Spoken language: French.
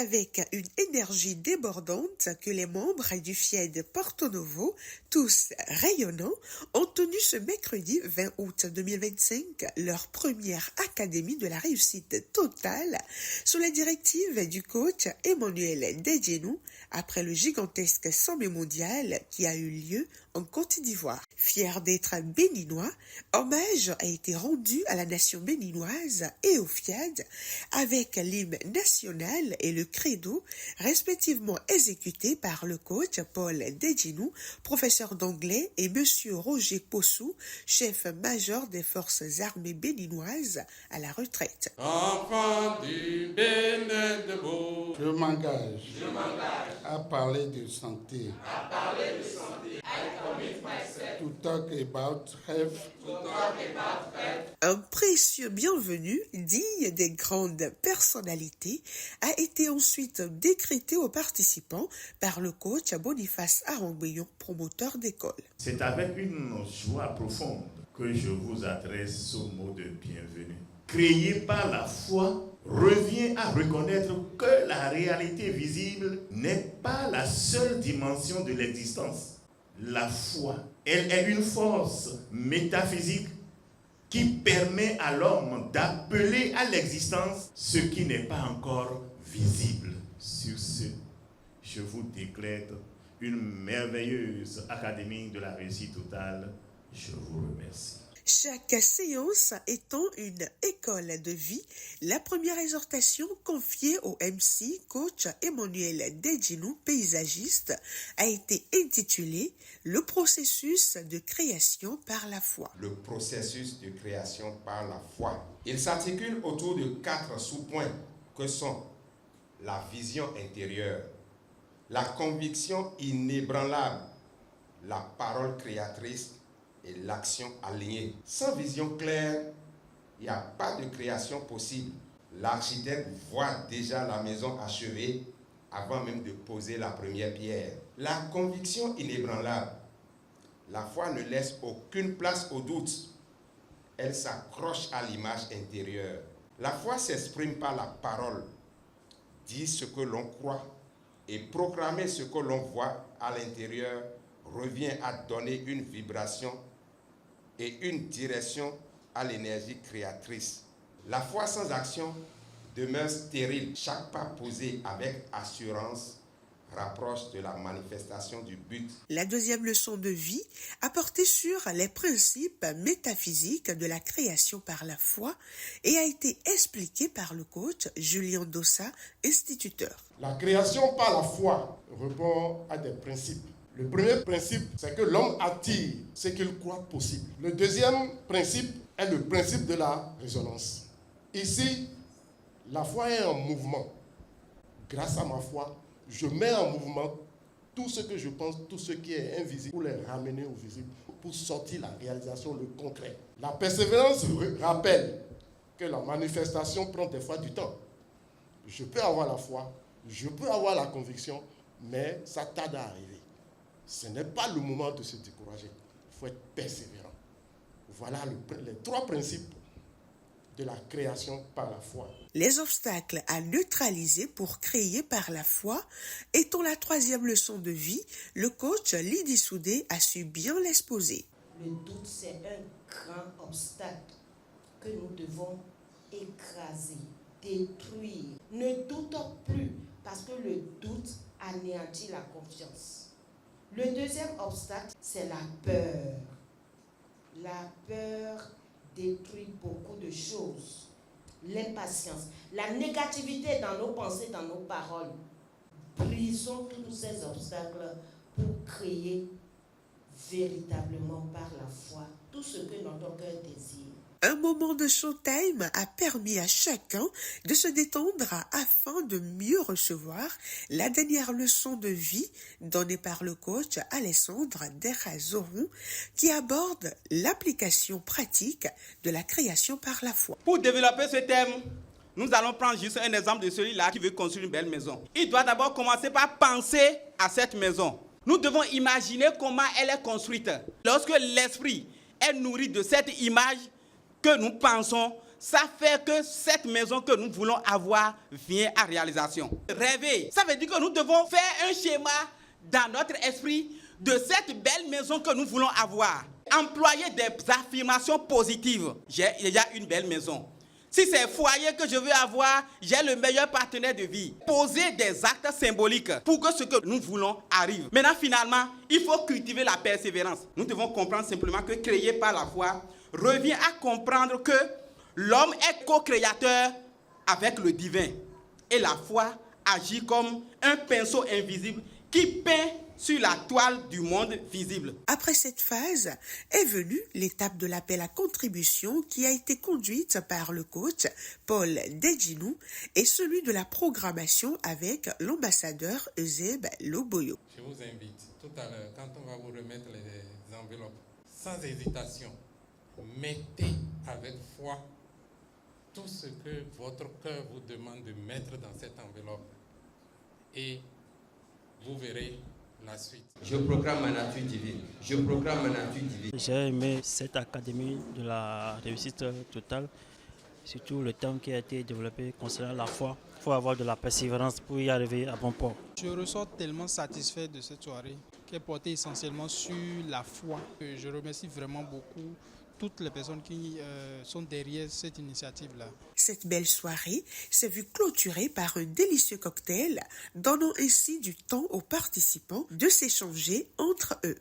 avec une énergie débordante que les membres du FIED Porto Novo, tous rayonnants, ont tenu ce mercredi 20 août 2025 leur première académie de la réussite totale sous la directive du coach Emmanuel Dedjenou après le gigantesque sommet mondial qui a eu lieu en Côte d'Ivoire. Fier d'être béninois, hommage a été rendu à la nation béninoise et au FIED avec l'hymne national et le credo respectivement exécutés par le coach Paul Dedjenou, professeur d'anglais, et monsieur Roger Possou, chef-major des forces armées béninoises à la retraite. Enfant du Bénin de Beau, je m'engage à parler de santé. I commit myself To talk about health. Un précieux bienvenu, digne des grandes personnalités, a été ensuite décrété aux participants par le coach Boniface Arangbeyon, promoteur d'école. C'est avec une joie profonde que je vous adresse ce mot de bienvenue. Créé par la foi, revient à reconnaître que la réalité visible n'est pas la seule dimension de l'existence. La foi, elle est une force métaphysique qui permet à l'homme d'appeler à l'existence ce qui n'est pas encore visible. Sur ce, je vous déclare une merveilleuse académie de la réussite totale. Je vous remercie. Chaque séance étant une école de vie, la première exhortation confiée au MC coach Emmanuel Dedjenou, paysagiste, a été intitulée « Le processus de création par la foi ». Le processus de création par la foi. Il s'articule autour de 4 sous-points que sont la vision intérieure, la conviction inébranlable, la parole créatrice et l'action alignée. Sans vision claire, il n'y a pas de création possible. L'architecte voit déjà la maison achevée avant même de poser la première pierre. La conviction inébranlable. La foi ne laisse aucune place au doute. Elle s'accroche à l'image intérieure. La foi s'exprime par la parole. Dire ce que l'on croit et proclamer ce que l'on voit à l'intérieur revient à donner une vibration et une direction à l'énergie créatrice. La foi sans action demeure stérile. Chaque pas posé avec assurance rapproche de la manifestation du but. La deuxième leçon de vie a porté sur les principes métaphysiques de la création par la foi et a été expliquée par le coach Julien Dossa, instituteur. La création par la foi répond à des principes. Le premier principe, c'est que l'homme attire ce qu'il croit possible. Le deuxième principe est le principe de la résonance. Ici, la foi est en mouvement. Grâce à ma foi, je mets en mouvement tout ce que je pense, tout ce qui est invisible, pour les ramener au visible, pour sortir la réalisation, le concret. La persévérance rappelle que la manifestation prend des fois du temps. Je peux avoir la foi, je peux avoir la conviction, mais ça tarde à arriver. Ce n'est pas le moment de se décourager. Il faut être persévérant. Voilà les 3 principes de la création par la foi. Les obstacles à neutraliser pour créer par la foi étant la 3e leçon de vie, le coach Lydie Soudé a su bien l'exposer. Le doute, c'est un grand obstacle que nous devons écraser, détruire. Ne doutons plus parce que le doute anéantit la confiance. Le deuxième obstacle, c'est la peur. La peur détruit beaucoup de choses. L'impatience, la négativité dans nos pensées, dans nos paroles. Brisons tous ces obstacles pour créer véritablement par la foi tout ce que notre cœur désire. Un moment de showtime a permis à chacun de se détendre afin de mieux recevoir la dernière leçon de vie donnée par le coach Alessandre Derazoron qui aborde l'application pratique de la création par la foi. Pour développer ce thème, nous allons prendre juste un exemple de celui-là qui veut construire une belle maison. Il doit d'abord commencer par penser à cette maison. Nous devons imaginer comment elle est construite. Lorsque l'esprit est nourri de cette image que nous pensons, ça fait que cette maison que nous voulons avoir vient à réalisation. Rêver, ça veut dire que nous devons faire un schéma dans notre esprit de cette belle maison que nous voulons avoir. Employer des affirmations positives. J'ai déjà une belle maison. Si c'est foyer que je veux avoir, j'ai le meilleur partenaire de vie. Poser des actes symboliques pour que ce que nous voulons arrive. Maintenant, finalement, il faut cultiver la persévérance. Nous devons comprendre simplement que créer par la foi revient à comprendre que l'homme est co-créateur avec le divin. Et la foi agit comme un pinceau invisible qui peint sur la toile du monde visible. Après cette phase est venue l'étape de l'appel à contribution qui a été conduite par le coach Paul Dedjinou et celui de la programmation avec l'ambassadeur Euseb Loboyo. Je vous invite tout à l'heure, quand on va vous remettre les enveloppes, sans hésitation, mettez avec foi tout ce que votre cœur vous demande de mettre dans cette enveloppe et vous verrez la suite. Je proclame ma nature divine. Je proclame ma nature divine. J'ai aimé cette académie de la réussite totale, surtout le thème qui a été développé concernant la foi. Il faut avoir de la persévérance pour y arriver à bon port. Je ressors tellement satisfait de cette soirée qui est portée essentiellement sur la foi. Je remercie vraiment beaucoup toutes les personnes qui sont derrière cette initiative-là. Cette belle soirée s'est vue clôturée par un délicieux cocktail, donnant ainsi du temps aux participants de s'échanger entre eux.